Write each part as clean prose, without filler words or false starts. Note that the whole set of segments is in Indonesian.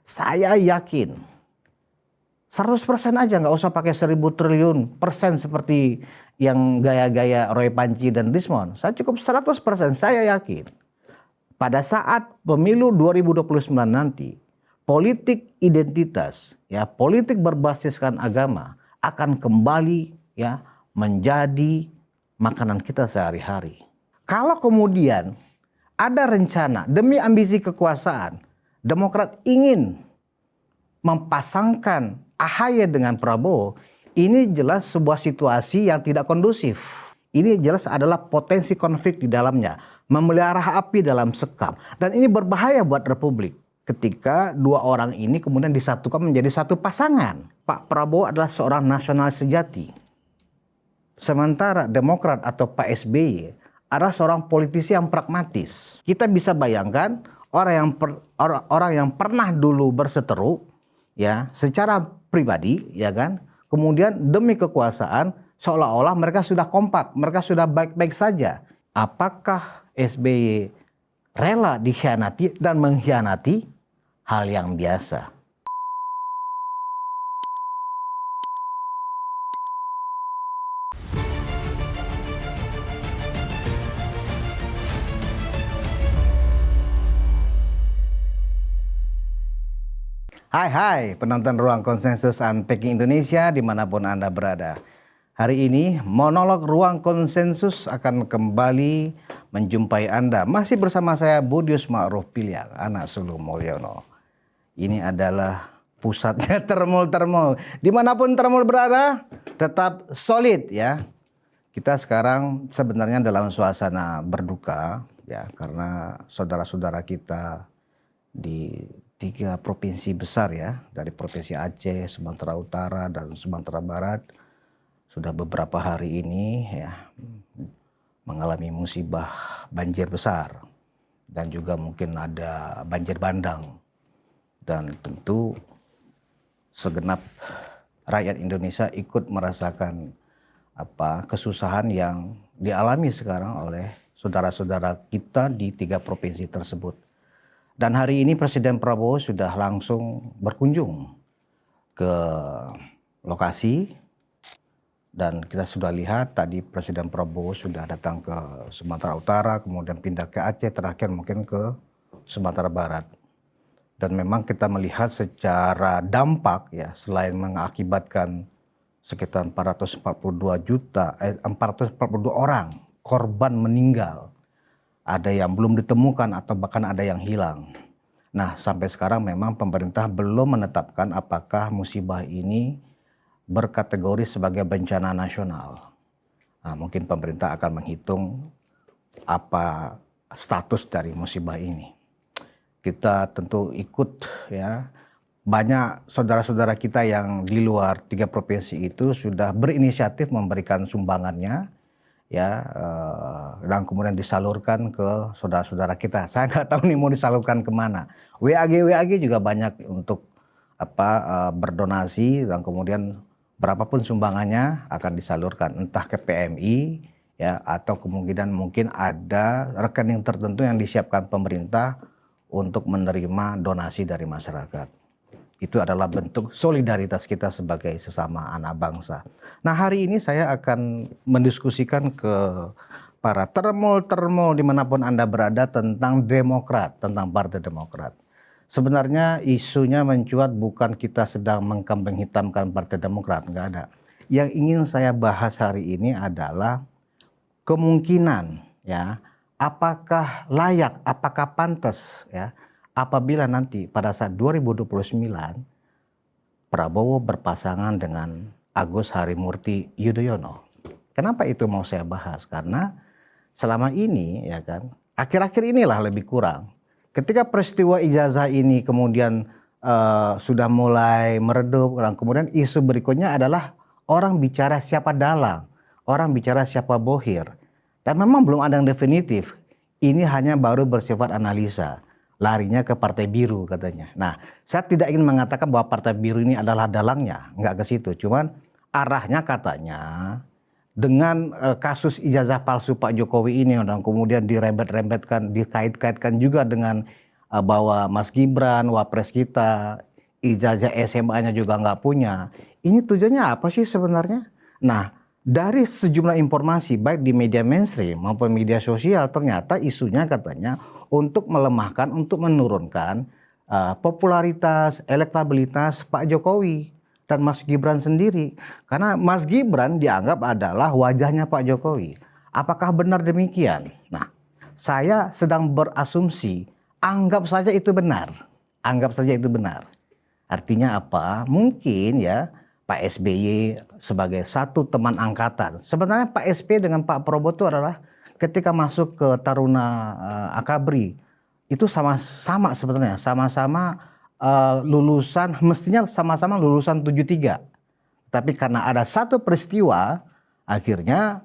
Saya yakin 100% aja, nggak usah pakai 1000 triliun% seperti yang gaya-gaya Roy Panci dan Desmond. Saya cukup 100%, saya yakin pada saat pemilu 2029 nanti, politik identitas, ya, politik berbasiskan agama akan kembali, ya, menjadi makanan kita sehari-hari. Kalau kemudian ada rencana demi ambisi kekuasaan, Demokrat ingin mempasangkan AHY dengan Prabowo, ini jelas sebuah situasi yang tidak kondusif. Ini jelas adalah potensi konflik di dalamnya, memelihara api dalam sekam. Dan ini berbahaya buat Republik ketika dua orang ini kemudian disatukan menjadi satu pasangan. Pak Prabowo adalah seorang nasional sejati. Sementara Demokrat atau Pak SBY adalah seorang politisi yang pragmatis. Kita bisa bayangkan orang yang pernah dulu berseteru, ya, secara pribadi, ya kan, kemudian demi kekuasaan seolah-olah mereka sudah kompak, mereka sudah baik-baik saja. Apakah SBY rela dikhianati dan mengkhianati? Hal yang biasa. Hai penonton Ruang Konsensus Unpacking Indonesia dimanapun Anda berada. Hari ini monolog Ruang Konsensus akan kembali menjumpai Anda. Masih bersama saya Budius Ma'ruf Piliang, anak sulung Mulyono. Ini adalah pusatnya termul-termul. Dimanapun termul berada, tetap solid ya. Kita sekarang sebenarnya dalam suasana berduka ya, karena saudara-saudara kita di 3 provinsi besar ya, dari Provinsi Aceh, Sumatera Utara, dan Sumatera Barat sudah beberapa hari ini ya mengalami musibah banjir besar dan juga mungkin ada banjir bandang, dan tentu segenap rakyat Indonesia ikut merasakan kesusahan yang dialami sekarang oleh saudara-saudara kita di 3 provinsi tersebut. Dan hari ini Presiden Prabowo sudah langsung berkunjung ke lokasi, dan kita sudah lihat tadi Presiden Prabowo sudah datang ke Sumatera Utara, kemudian pindah ke Aceh, terakhir mungkin ke Sumatera Barat. Dan memang kita melihat secara dampak ya, selain mengakibatkan sekitar 442 orang korban meninggal, ada yang belum ditemukan atau bahkan ada yang hilang. Nah, sampai sekarang memang pemerintah belum menetapkan apakah musibah ini berkategori sebagai bencana nasional. Nah, mungkin pemerintah akan menghitung apa status dari musibah ini. Kita tentu ikut ya. Banyak saudara-saudara kita yang di luar 3 provinsi itu sudah berinisiatif memberikan sumbangannya ya, dan kemudian disalurkan ke saudara-saudara kita. Saya nggak tahu nih mau disalurkan kemana. WAG juga banyak untuk berdonasi, dan kemudian berapapun sumbangannya akan disalurkan entah ke PMI ya, atau kemungkinan mungkin ada rekening tertentu yang disiapkan pemerintah untuk menerima donasi dari masyarakat. Itu adalah bentuk solidaritas kita sebagai sesama anak bangsa. Nah, hari ini saya akan mendiskusikan ke para termul-termul dimanapun Anda berada tentang Demokrat, tentang Partai Demokrat. Sebenarnya isunya mencuat bukan kita sedang mengkambing hitamkan Partai Demokrat, nggak ada. Yang ingin saya bahas hari ini adalah kemungkinan ya, apakah layak, apakah pantas ya, apabila nanti pada saat 2029 Prabowo berpasangan dengan Agus Harimurti Yudhoyono. Kenapa itu mau saya bahas? Karena selama ini ya kan, akhir-akhir inilah lebih kurang, ketika peristiwa ijazah ini kemudian sudah mulai meredup, dan kemudian isu berikutnya adalah orang bicara siapa dalang, orang bicara siapa bohir. Dan memang belum ada yang definitif. Ini hanya baru bersifat analisa. Larinya ke Partai Biru katanya. Nah, saya tidak ingin mengatakan bahwa Partai Biru ini adalah dalangnya, nggak ke situ. Cuman arahnya katanya dengan kasus ijazah palsu Pak Jokowi ini, dan kemudian dirembet-rembetkan, dikait-kaitkan juga dengan bahwa Mas Gibran, wapres kita, ijazah SMA-nya juga nggak punya. Ini tujuannya apa sih sebenarnya? Nah, dari sejumlah informasi baik di media mainstream maupun media sosial, ternyata isunya katanya untuk melemahkan, untuk menurunkan popularitas, elektabilitas Pak Jokowi dan Mas Gibran sendiri. Karena Mas Gibran dianggap adalah wajahnya Pak Jokowi. Apakah benar demikian? Nah, saya sedang berasumsi, anggap saja itu benar. Anggap saja itu benar. Artinya apa? Mungkin ya Pak SBY sebagai satu teman angkatan. Sebenarnya Pak SBY dengan Pak Prabowo itu adalah ketika masuk ke Taruna Akabri itu sama-sama sebenarnya, sama-sama lulusan, mestinya sama-sama lulusan 73. Tapi karena ada satu peristiwa, akhirnya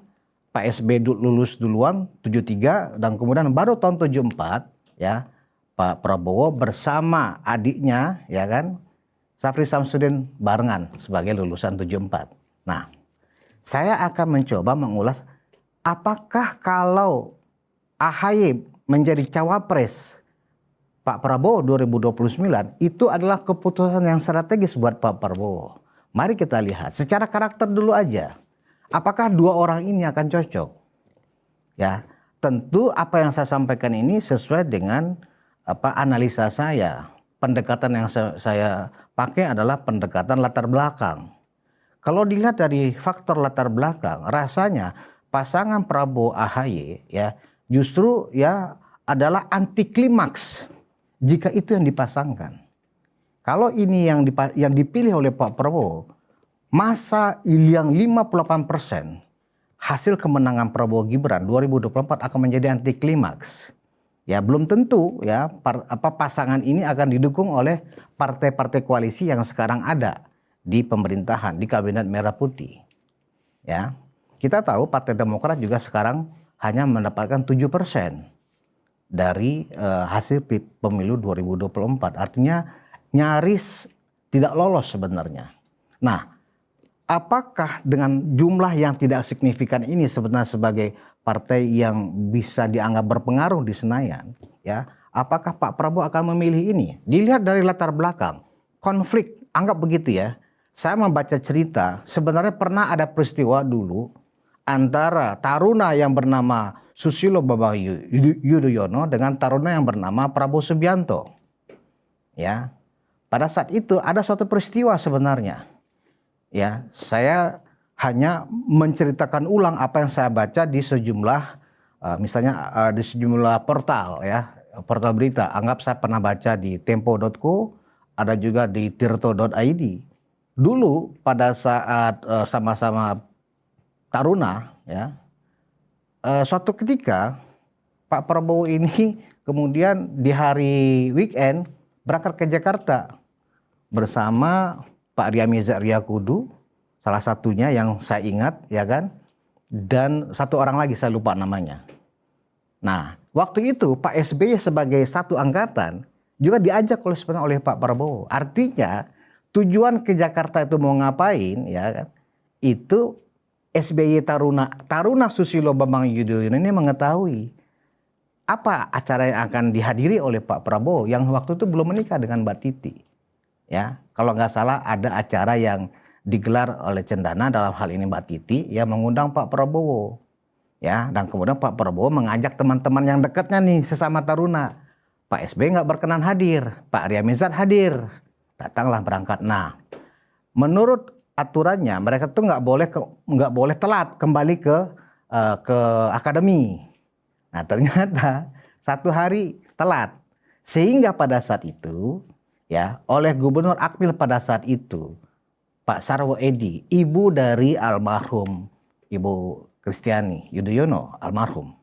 Pak SBY lulus duluan 73 dan kemudian baru tahun 74 ya Pak Prabowo bersama adiknya ya kan Syafri Samsudin barengan sebagai lulusan 74. Nah, saya akan mencoba mengulas apakah kalau AHY menjadi cawapres Pak Prabowo 2029 itu adalah keputusan yang strategis buat Pak Prabowo. Mari kita lihat secara karakter dulu aja. Apakah dua orang ini akan cocok? Ya, tentu apa yang saya sampaikan ini sesuai dengan analisa saya. Pendekatan yang saya pakai adalah pendekatan latar belakang. Kalau dilihat dari faktor latar belakang, rasanya pasangan Prabowo AHY ya justru ya adalah anti klimaks jika itu yang dipasangkan. Kalau ini yang dipilih oleh Pak Prabowo, masa yang 58% hasil kemenangan Prabowo Gibran 2024 akan menjadi anti klimaks. Ya belum tentu ya pasangan ini akan didukung oleh partai-partai koalisi yang sekarang ada di pemerintahan, di Kabinet Merah Putih. Ya, kita tahu Partai Demokrat juga sekarang hanya mendapatkan 7% dari hasil pemilu 2024. Artinya nyaris tidak lolos sebenarnya. Nah, apakah dengan jumlah yang tidak signifikan ini sebenarnya sebagai partai yang bisa dianggap berpengaruh di Senayan, ya, apakah Pak Prabowo akan memilih ini? Dilihat dari latar belakang, konflik, anggap begitu ya. Saya membaca cerita, sebenarnya pernah ada peristiwa dulu antara taruna yang bernama Susilo Bambang Yudhoyono dengan taruna yang bernama Prabowo Subianto. Ya, pada saat itu ada suatu peristiwa sebenarnya. Ya, saya hanya menceritakan ulang apa yang saya baca di sejumlah misalnya di sejumlah portal ya, portal berita. Anggap saya pernah baca di tempo.co, ada juga di tirto.id. Dulu pada saat sama-sama taruna ya, suatu ketika Pak Prabowo ini kemudian di hari weekend berangkat ke Jakarta bersama Pak Riamizat Riyakudu, salah satunya yang saya ingat ya kan, dan satu orang lagi saya lupa namanya. Nah, waktu itu Pak SBY sebagai satu angkatan juga diajak oleh Pak Prabowo. Artinya tujuan ke Jakarta itu mau ngapain ya kan? Itu SBY Taruna Susilo Bambang Yudhoyono ini mengetahui apa acara yang akan dihadiri oleh Pak Prabowo yang waktu itu belum menikah dengan Mbak Titi. Ya, kalau nggak salah ada acara yang digelar oleh Cendana, dalam hal ini Mbak Titi, yang mengundang Pak Prabowo. Ya, dan kemudian Pak Prabowo mengajak teman-teman yang dekatnya nih sesama taruna. Pak SBY nggak berkenan hadir, Pak Riamizat hadir, datanglah berangkat. Nah, menurut aturannya mereka tuh nggak boleh telat kembali ke akademi. Nah, ternyata satu hari telat, sehingga pada saat itu ya oleh Gubernur Akmil pada saat itu Pak Sarwo Edi, ibu dari almarhum Ibu Kristiani Yudhoyono, almarhum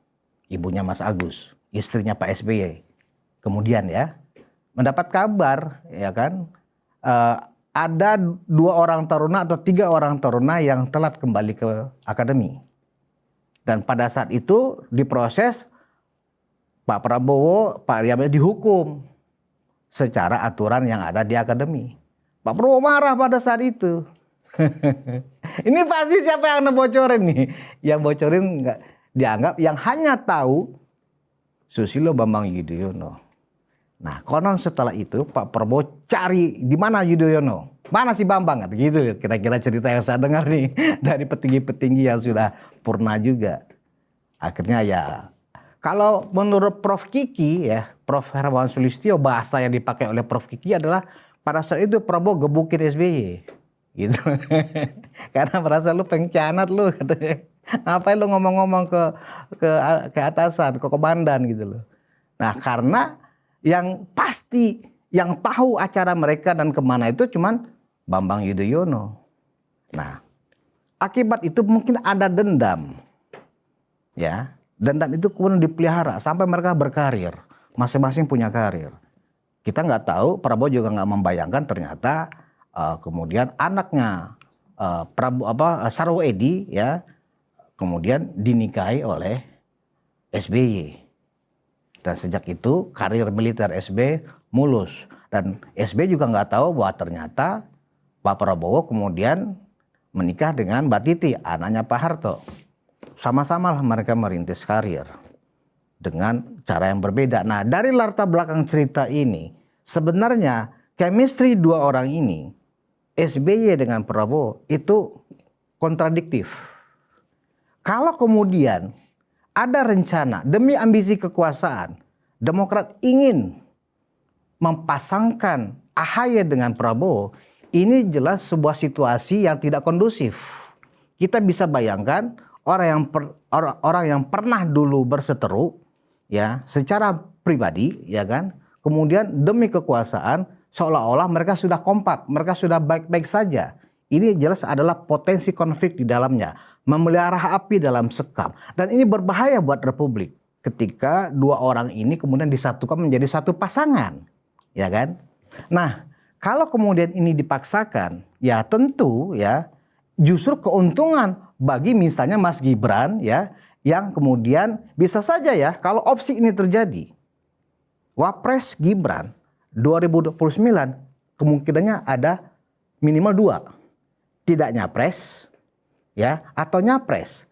ibunya Mas Agus, istrinya Pak SBY, kemudian ya mendapat kabar ya kan ada 2 orang taruna atau 3 orang taruna yang telat kembali ke akademi, dan pada saat itu diproses Pak Prabowo, Pak Riamizat dihukum secara aturan yang ada di akademi. Pak Prabowo marah pada saat itu. Ini pasti siapa yang bocorin nih? Yang bocorin nggak dianggap, yang hanya tahu Susilo Bambang Yudhoyono. Nah, konon setelah itu Pak Prabowo cari di mana Yudhoyono, mana si Bambang, gitu kira-kira cerita yang saya dengar nih dari petinggi-petinggi yang sudah purna juga. Akhirnya ya, kalau menurut Prof Kiki ya, Prof Hermawan Sulistyo, bahasa yang dipakai oleh Prof Kiki adalah pada saat itu Prabowo gebukin SBY, gitu. Karena merasa lu pengkhianat lu, katanya. Ngapain lu ngomong-ngomong ke atasan, ke komandan gitu loh. Nah, karena yang pasti, yang tahu acara mereka dan kemana itu cuman Bambang Yudhoyono. Nah, akibat itu mungkin ada dendam. Ya, dendam itu kemudian dipelihara sampai mereka berkarir. Masing-masing punya karir. Kita nggak tahu, Prabowo juga nggak membayangkan ternyata kemudian anaknya Sarwo Edi ya, kemudian dinikahi oleh SBY. Dan sejak itu karir militer SBY mulus. Dan SBY juga nggak tahu bahwa ternyata Pak Prabowo kemudian menikah dengan Mbak Titi, anaknya Pak Harto. Sama-sama lah mereka merintis karir dengan cara yang berbeda. Nah, dari latar belakang cerita ini, sebenarnya chemistry dua orang ini, SBY dengan Prabowo, itu kontradiktif. Kalau kemudian ada rencana demi ambisi kekuasaan, Demokrat ingin mempasangkan AHY dengan Prabowo, ini jelas sebuah situasi yang tidak kondusif. Kita bisa bayangkan orang yang pernah dulu berseteru ya secara pribadi ya kan, kemudian demi kekuasaan seolah-olah mereka sudah kompak, mereka sudah baik-baik saja. Ini jelas adalah potensi konflik di dalamnya, memelihara api dalam sekam, dan ini berbahaya buat Republik ketika dua orang ini kemudian disatukan menjadi satu pasangan, ya kan? Nah, kalau kemudian ini dipaksakan, ya tentu ya justru keuntungan bagi misalnya Mas Gibran ya, yang kemudian bisa saja ya kalau opsi ini terjadi, Wapres Gibran 2029 kemungkinannya ada minimal dua, tidak nyapres ya atau nyapres.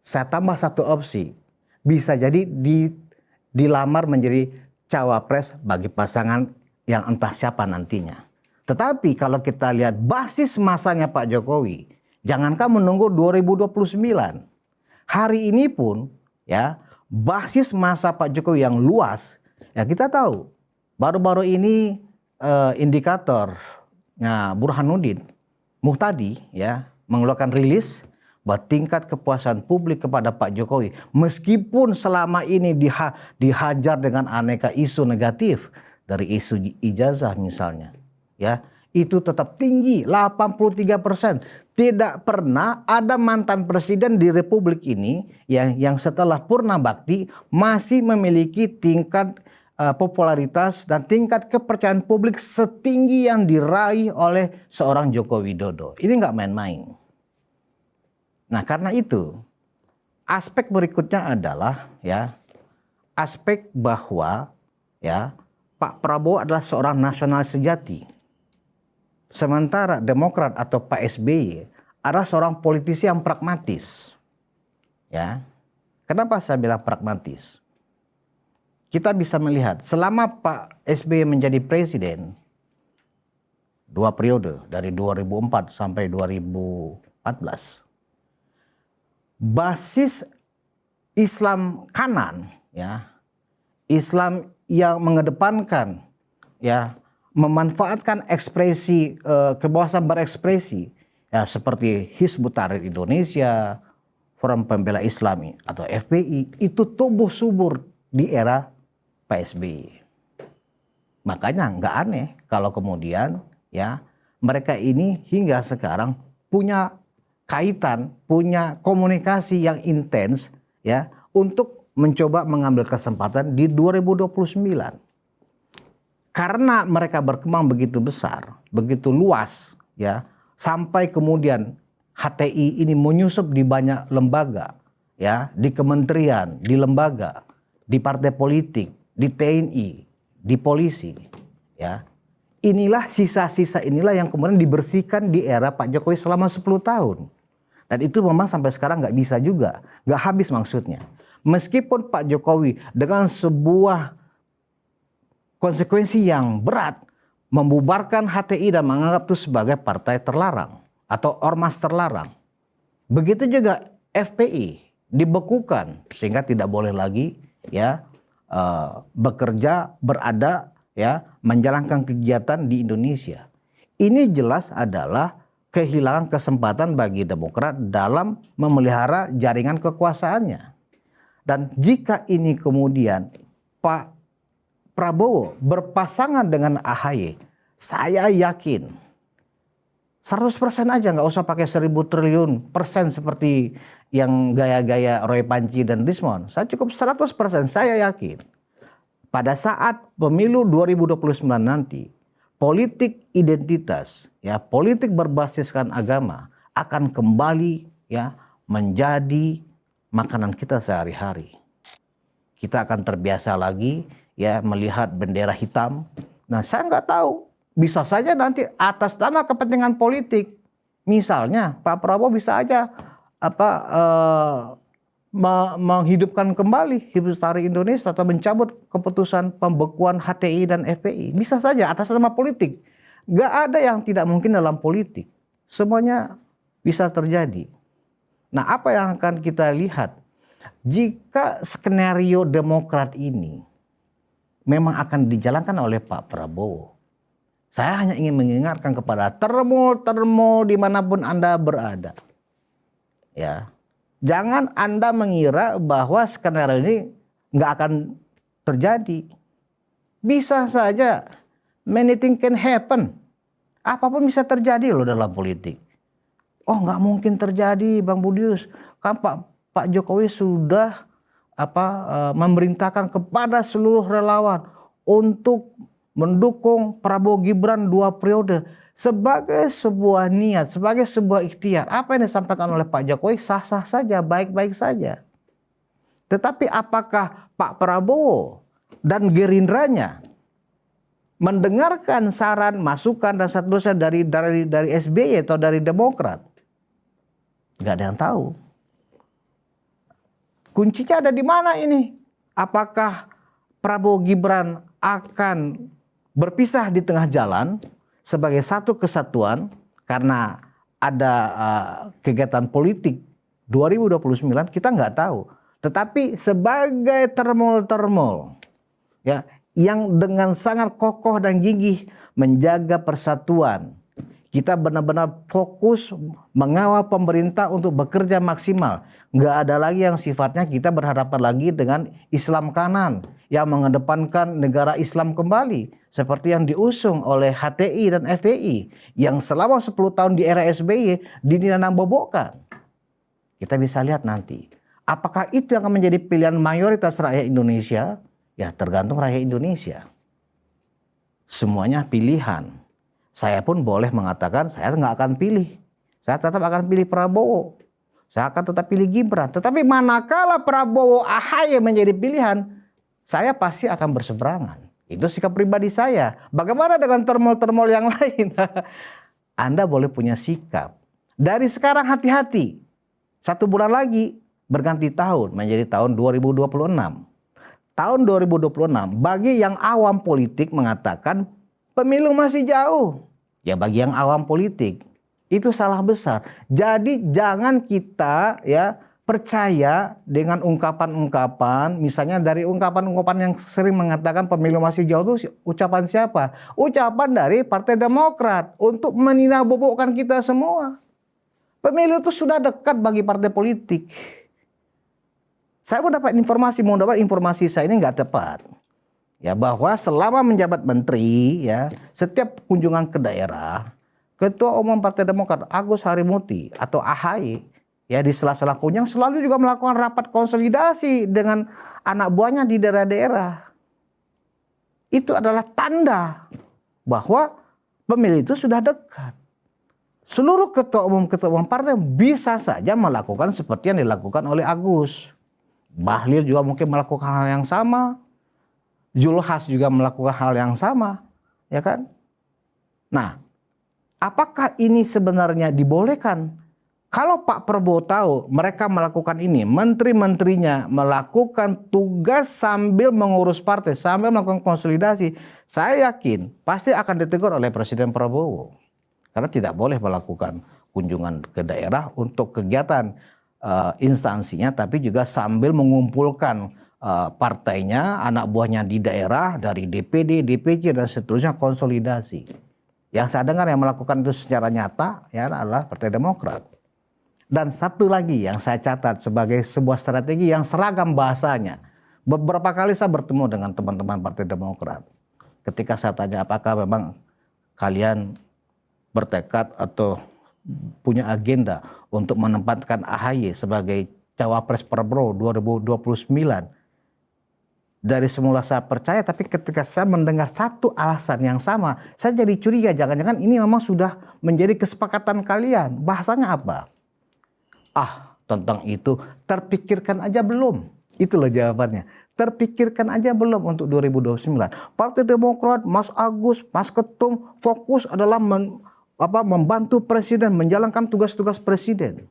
Saya tambah satu opsi, bisa jadi dilamar menjadi cawapres bagi pasangan yang entah siapa nantinya. Tetapi kalau kita lihat basis masanya Pak Jokowi, jangankan menunggu 2029. Hari ini pun ya basis masa Pak Jokowi yang luas, ya kita tahu baru-baru ini indikatornya Burhanuddin Muhtadi ya mengeluarkan rilis bahwa tingkat kepuasan publik kepada Pak Jokowi meskipun selama ini dihajar dengan aneka isu negatif, dari isu ijazah misalnya ya, itu tetap tinggi 83%. Tidak pernah ada mantan presiden di Republik ini yang setelah purna bakti masih memiliki tingkat popularitas dan tingkat kepercayaan publik setinggi yang diraih oleh seorang Joko Widodo. Ini nggak main-main. Nah, karena itu aspek berikutnya adalah ya aspek bahwa ya Pak Prabowo adalah seorang nasional sejati. Sementara Demokrat atau Pak SBY adalah seorang politisi yang pragmatis. Ya. Kenapa saya bilang pragmatis? Kita bisa melihat selama Pak SBY menjadi presiden 2 periode dari 2004 sampai 2014, basis Islam kanan ya, Islam yang mengedepankan ya memanfaatkan ekspresi kebebasan berekspresi ya seperti Hizbut Tahrir Indonesia, Forum Pembela Islami atau FPI itu tumbuh subur di era Pak SBY. Makanya nggak aneh kalau kemudian ya mereka ini hingga sekarang punya kaitan, punya komunikasi yang intens ya untuk mencoba mengambil kesempatan di 2029. Karena mereka berkembang begitu besar, begitu luas ya, sampai kemudian HTI ini menyusup di banyak lembaga ya, di kementerian, di lembaga, di partai politik, di TNI, di polisi ya. Inilah sisa-sisa inilah yang kemudian dibersihkan di era Pak Jokowi selama 10 tahun. Dan itu memang sampai sekarang nggak bisa juga, nggak habis maksudnya. Meskipun Pak Jokowi dengan sebuah konsekuensi yang berat membubarkan HTI dan menganggap itu sebagai partai terlarang atau ormas terlarang. Begitu juga FPI dibekukan sehingga tidak boleh lagi ya bekerja, berada, ya menjalankan kegiatan di Indonesia. Ini jelas adalah kehilangan kesempatan bagi Demokrat dalam memelihara jaringan kekuasaannya. Dan jika ini kemudian Pak Prabowo berpasangan dengan AHY, saya yakin 100% aja, nggak usah pakai 1000 triliun persen seperti yang gaya-gaya Roy Panci dan Rismon. Saya cukup 100%, saya yakin pada saat pemilu 2029 nanti, politik identitas, ya politik berbasiskan agama akan kembali ya menjadi makanan kita sehari-hari. Kita akan terbiasa lagi ya melihat bendera hitam. Nah, saya nggak tahu, bisa saja nanti atas nama kepentingan politik, misalnya Pak Prabowo bisa aja menghidupkan kembali Hizbut Tahrir Indonesia atau mencabut keputusan pembekuan HTI dan FPI. Bisa saja atas nama politik. Nggak ada yang tidak mungkin dalam politik. Semuanya bisa terjadi. Nah, apa yang akan kita lihat jika skenario Demokrat ini memang akan dijalankan oleh Pak Prabowo? Saya hanya ingin mengingatkan kepada termul dimanapun Anda berada. Ya, jangan Anda mengira bahwa skenario ini nggak akan terjadi. Bisa saja, anything can happen. Apapun bisa terjadi loh dalam politik. Oh, nggak mungkin terjadi, Bang Budius. Kan Pak Jokowi sudah memerintahkan kepada seluruh relawan untuk mendukung Prabowo Gibran 2 periode sebagai sebuah niat, sebagai sebuah ikhtiar. Apa yang disampaikan oleh Pak Jokowi sah-sah saja, baik-baik saja. Tetapi apakah Pak Prabowo dan Gerindranya mendengarkan saran, masukan dan seterusnya dari SBY atau dari Demokrat? Nggak ada yang tahu. Kuncinya ada di mana ini? Apakah Prabowo Gibran akan berpisah di tengah jalan sebagai satu kesatuan karena ada kegiatan politik 2029, kita nggak tahu. Tetapi sebagai termol ya yang dengan sangat kokoh dan gigih menjaga persatuan, kita benar-benar fokus mengawal pemerintah untuk bekerja maksimal. Nggak ada lagi yang sifatnya kita berhadapan lagi dengan Islam kanan yang mengedepankan negara Islam kembali seperti yang diusung oleh HTI dan FPI yang selama 10 tahun di era SBY dinanam-bobokkan. Kita bisa lihat nanti apakah itu yang akan menjadi pilihan mayoritas rakyat Indonesia. Ya tergantung rakyat Indonesia. Semuanya pilihan. Saya pun boleh mengatakan saya nggak akan pilih. Saya tetap akan pilih Prabowo. Saya akan tetap pilih Gibran. Tetapi manakala Prabowo AHY menjadi pilihan, saya pasti akan berseberangan. Itu sikap pribadi saya. Bagaimana dengan termol-termol yang lain? Anda boleh punya sikap. Dari sekarang hati-hati. 1 bulan lagi berganti tahun menjadi tahun 2026. Tahun 2026 bagi yang awam politik mengatakan pemilu masih jauh. Ya bagi yang awam politik itu salah besar. Jadi jangan kita ya percaya dengan ungkapan-ungkapan, misalnya dari ungkapan-ungkapan yang sering mengatakan pemilu masih jauh itu ucapan siapa? Ucapan dari Partai Demokrat untuk meninabobokan kita semua. Pemilu itu sudah dekat bagi partai politik. Saya mau dapat informasi saya ini nggak tepat. Ya bahwa selama menjabat menteri ya setiap kunjungan ke daerah Ketua Umum Partai Demokrat Agus Harimurti atau AHY ya di sela-sela kunjungan selalu juga melakukan rapat konsolidasi dengan anak buahnya di daerah-daerah. Itu adalah tanda bahwa pemilu itu sudah dekat. Seluruh ketua umum partai bisa saja melakukan seperti yang dilakukan oleh Agus. Bahlil juga mungkin melakukan hal yang sama. Zulhas juga melakukan hal yang sama, ya kan? Nah, apakah ini sebenarnya dibolehkan Kalau Pak Prabowo tahu mereka melakukan ini, menteri-menterinya melakukan tugas sambil mengurus partai, sambil melakukan konsolidasi, saya yakin pasti akan ditegur oleh Presiden Prabowo. Karena tidak boleh melakukan kunjungan ke daerah untuk kegiatan instansinya, tapi juga sambil mengumpulkan partainya, anak buahnya di daerah, dari DPD, DPC, dan seterusnya, konsolidasi. Yang saya dengar yang melakukan itu secara nyata ya adalah Partai Demokrat. Dan satu lagi yang saya catat sebagai sebuah strategi yang seragam bahasanya. Beberapa kali saya bertemu dengan teman-teman Partai Demokrat. Ketika saya tanya apakah memang kalian bertekad atau punya agenda untuk menempatkan AHY sebagai Cawapres Prabowo 2029. Dari semula saya percaya, tapi ketika saya mendengar satu alasan yang sama, saya jadi curiga, jangan-jangan ini memang sudah menjadi kesepakatan kalian. Bahasanya apa? Tentang itu terpikirkan aja belum? Itulah jawabannya. Terpikirkan aja belum untuk 2029. Partai Demokrat, Mas Agus, Mas Ketum fokus adalah membantu presiden, menjalankan tugas-tugas presiden.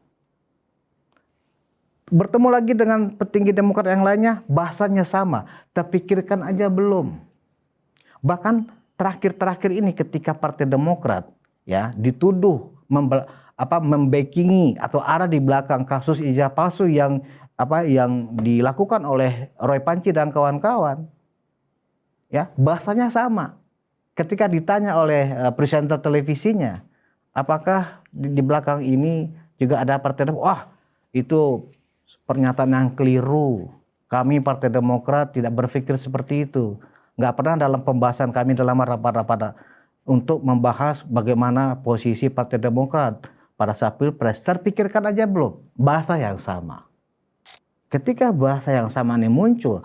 Bertemu lagi dengan petinggi Demokrat yang lainnya, bahasanya sama. Terpikirkan aja belum? Bahkan terakhir-terakhir ini ketika Partai Demokrat ya dituduh membackingi atau ada di belakang kasus ijazah palsu yang dilakukan oleh Roy Panci dan kawan-kawan, ya bahasanya sama. Ketika ditanya oleh presenter televisinya, apakah di belakang ini juga ada Partai Demokrat? Itu pernyataan yang keliru. Kami Partai Demokrat tidak berpikir seperti itu. Nggak pernah dalam pembahasan kami dalam rapat-rapat untuk membahas bagaimana posisi Partai Demokrat pada saat Pilpres. Terpikirkan aja belum? Bahasa yang sama. Ketika bahasa yang sama ini muncul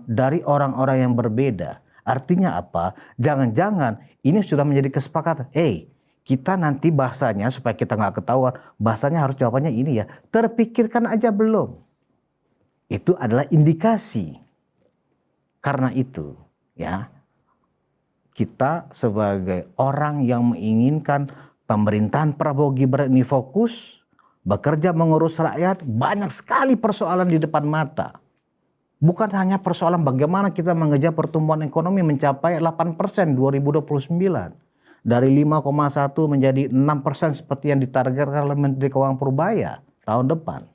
dari orang-orang yang berbeda, artinya apa? Jangan-jangan ini sudah menjadi kesepakatan. Kita nanti bahasanya supaya kita nggak ketahuan, bahasanya harus jawabannya ini ya. Terpikirkan aja belum? Itu adalah indikasi. Karena itu ya, kita sebagai orang yang menginginkan pemerintahan Prabowo Gibran ini fokus, bekerja mengurus rakyat, banyak sekali persoalan di depan mata. Bukan hanya persoalan bagaimana kita mengejar pertumbuhan ekonomi mencapai 8% 2029. Dari 5,1 menjadi 6% seperti yang ditargetkan oleh Menteri Keuangan Purbaya tahun depan.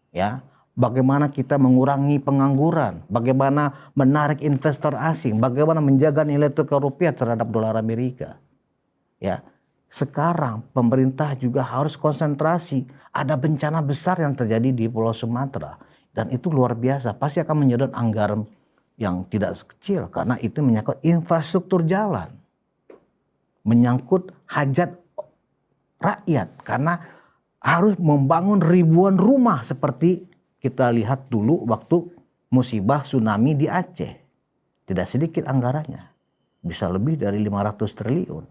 Ya, bagaimana kita mengurangi pengangguran, bagaimana menarik investor asing, bagaimana menjaga nilai tukar rupiah terhadap dolar Amerika. Ya, sekarang pemerintah juga harus konsentrasi. Ada bencana besar yang terjadi di Pulau Sumatera. Dan itu luar biasa. Pasti akan menyedot anggaran yang tidak kecil. Karena itu menyangkut infrastruktur jalan. Menyangkut hajat rakyat. Karena harus membangun ribuan rumah seperti kita lihat dulu waktu musibah tsunami di Aceh. Tidak sedikit anggarannya. Bisa lebih dari 500 triliun.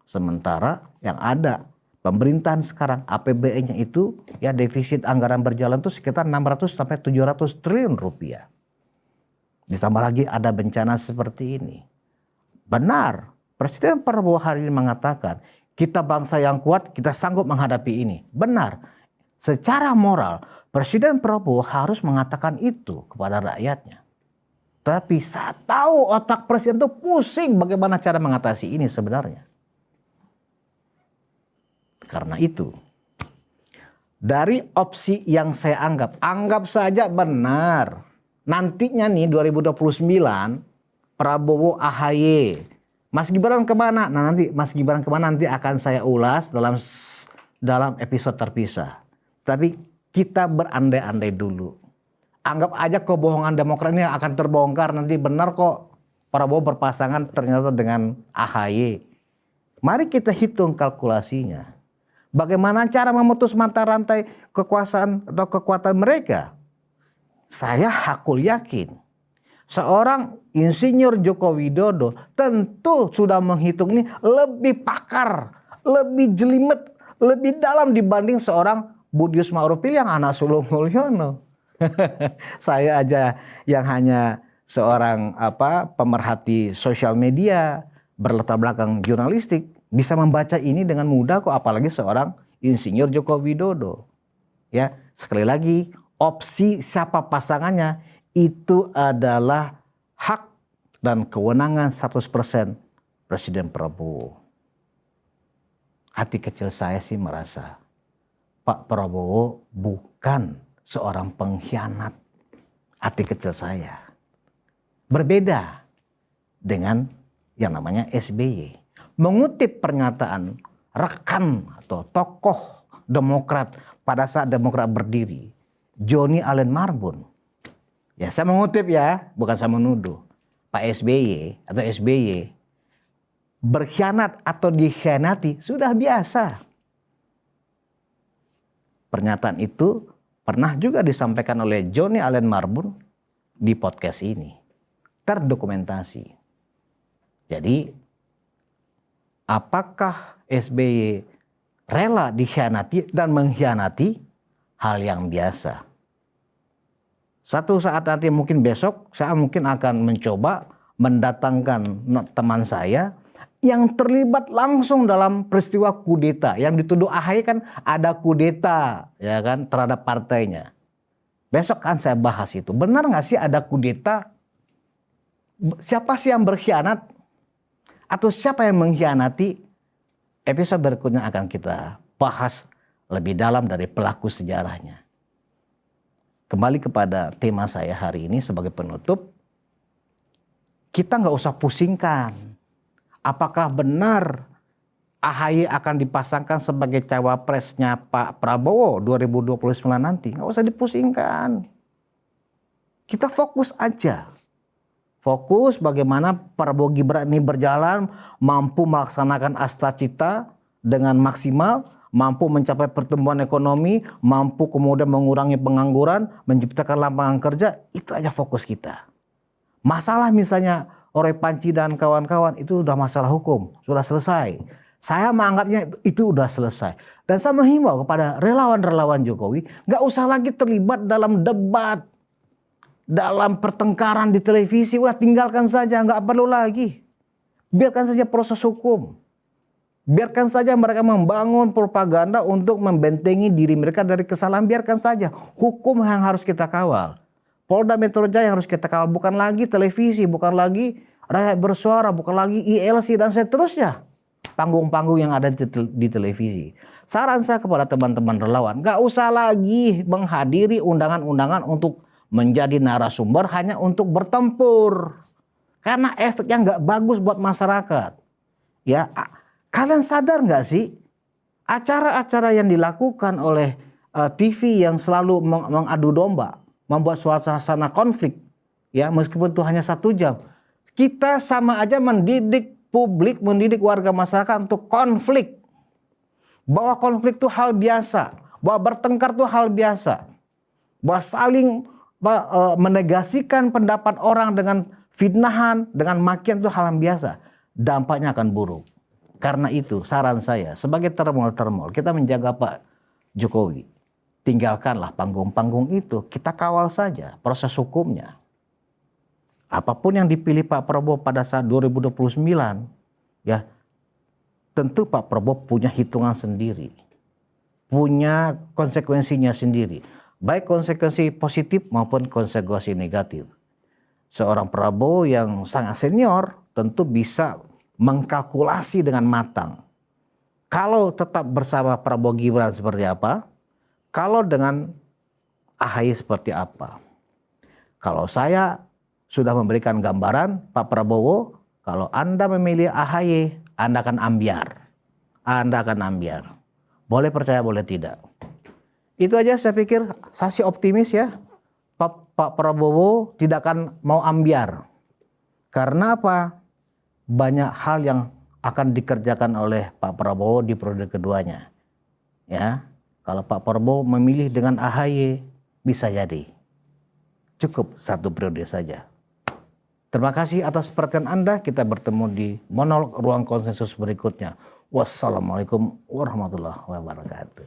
Sementara yang ada pemerintahan sekarang APBN-nya itu ya defisit anggaran berjalan itu sekitar 600 sampai 700 triliun rupiah. Ditambah lagi ada bencana seperti ini. Benar, Presiden Prabowo hari ini mengatakan kita bangsa yang kuat, kita sanggup menghadapi ini. Benar, secara moral Presiden Prabowo harus mengatakan itu kepada rakyatnya. Tapi saya tahu otak Presiden itu pusing bagaimana cara mengatasi ini sebenarnya. Karena itu, dari opsi yang saya anggap saja benar. Nantinya nih 2029, Prabowo AHY. Mas Gibran kemana? Nah nanti Mas Gibran kemana nanti akan saya ulas dalam episode terpisah. Tapi kita berandai-andai dulu. Anggap aja kebohongan Demokrat ini akan terbongkar. Nanti benar kok Prabowo berpasangan ternyata dengan AHY. Mari kita hitung kalkulasinya. Bagaimana cara memutus mata rantai kekuasaan atau kekuatan mereka? Saya hakul yakin seorang Insinyur Joko Widodo tentu sudah menghitung ini lebih pakar, lebih jelimet, lebih dalam dibanding seorang Budius Ma'rufil yang anak sulung Mulyono. Saya aja yang hanya seorang pemerhati sosial media berlatar belakang jurnalistik bisa membaca ini dengan mudah kok, apalagi seorang Insinyur Joko Widodo. Ya, sekali lagi, opsi siapa pasangannya itu adalah hak dan kewenangan 100% Presiden Prabowo. Hati kecil saya sih merasa Pak Prabowo bukan seorang pengkhianat. Hati kecil saya berbeda dengan yang namanya SBY. Mengutip pernyataan rekan atau tokoh Demokrat pada saat Demokrat berdiri, Johnny Allen Marbun. Ya, saya mengutip ya, bukan saya menuduh. Pak SBY atau SBY berkhianat atau dikhianati sudah biasa. Pernyataan itu pernah juga disampaikan oleh Johnny Allen Marbun di podcast ini. Terdokumentasi. Jadi, apakah SBY rela dikhianati dan mengkhianati? Hal yang biasa. Suatu saat nanti mungkin besok saya mungkin akan mencoba mendatangkan teman saya yang terlibat langsung dalam peristiwa kudeta. Yang dituduh AHY kan ada kudeta ya kan terhadap partainya. Besok kan saya bahas itu. Benar nggak sih ada kudeta? Siapa sih yang berkhianat? Atau siapa yang mengkhianati? Episode berikutnya akan kita bahas lebih dalam dari pelaku sejarahnya. Kembali kepada tema saya hari ini sebagai penutup. Kita nggak usah pusingkan. Apakah benar AHY akan dipasangkan sebagai cawapresnya Pak Prabowo 2029 nanti? Nggak usah dipusingkan. Kita fokus aja. Fokus bagaimana Prabowo Gibran ini berjalan, mampu melaksanakan Astacita dengan maksimal, mampu mencapai pertumbuhan ekonomi, mampu kemudian mengurangi pengangguran, menciptakan lapangan kerja, itu aja fokus kita. Masalah misalnya Ore Panci dan kawan-kawan itu udah masalah hukum, sudah selesai. Saya menganggapnya itu udah selesai. Dan saya menghimbau kepada relawan-relawan Jokowi, gak usah lagi terlibat dalam debat, dalam pertengkaran di televisi, udah tinggalkan saja, gak perlu lagi. Biarkan saja proses hukum. Biarkan saja mereka membangun propaganda untuk membentengi diri mereka dari kesalahan, biarkan saja. Hukum yang harus kita kawal. Polda Metro Jaya harus kita kawal, bukan lagi televisi, bukan lagi rakyat bersuara, bukan lagi ILC dan seterusnya. Panggung-panggung yang ada di televisi. Saran saya kepada teman-teman relawan, gak usah lagi menghadiri undangan-undangan untuk menjadi narasumber hanya untuk bertempur. Karena efeknya gak bagus buat masyarakat. Ya, kalian sadar gak sih acara-acara yang dilakukan oleh TV yang selalu mengadu domba, membuat suasana konflik, ya meskipun itu hanya 1 jam, kita sama aja mendidik publik, mendidik warga masyarakat untuk konflik, bahwa konflik itu hal biasa, bahwa bertengkar itu hal biasa, bahwa saling menegasikan pendapat orang dengan fitnahan, dengan makian itu hal yang biasa, dampaknya akan buruk. Karena itu saran saya sebagai termol kita menjaga Pak Jokowi. Tinggalkanlah panggung-panggung itu, kita kawal saja proses hukumnya. Apapun yang dipilih Pak Prabowo pada saat 2029, ya tentu Pak Prabowo punya hitungan sendiri, punya konsekuensinya sendiri, baik konsekuensi positif maupun konsekuensi negatif. Seorang Prabowo yang sangat senior tentu bisa mengkalkulasi dengan matang. Kalau tetap bersama Prabowo Gibran seperti apa? Kalau dengan AHY seperti apa? Kalau saya sudah memberikan gambaran Pak Prabowo, kalau Anda memilih AHY, Anda akan ambiar. Anda akan ambiar. Boleh percaya, boleh tidak. Itu aja saya pikir, saya sih optimis ya. Pak Prabowo tidak akan mau ambiar. Karena apa? Banyak hal yang akan dikerjakan oleh Pak Prabowo di periode keduanya. Ya. Kalau Pak Prabowo memilih dengan AHY, bisa jadi. Cukup 1 periode saja. Terima kasih atas perhatian Anda. Kita bertemu di monolog ruang konsensus berikutnya. Wassalamualaikum warahmatullahi wabarakatuh.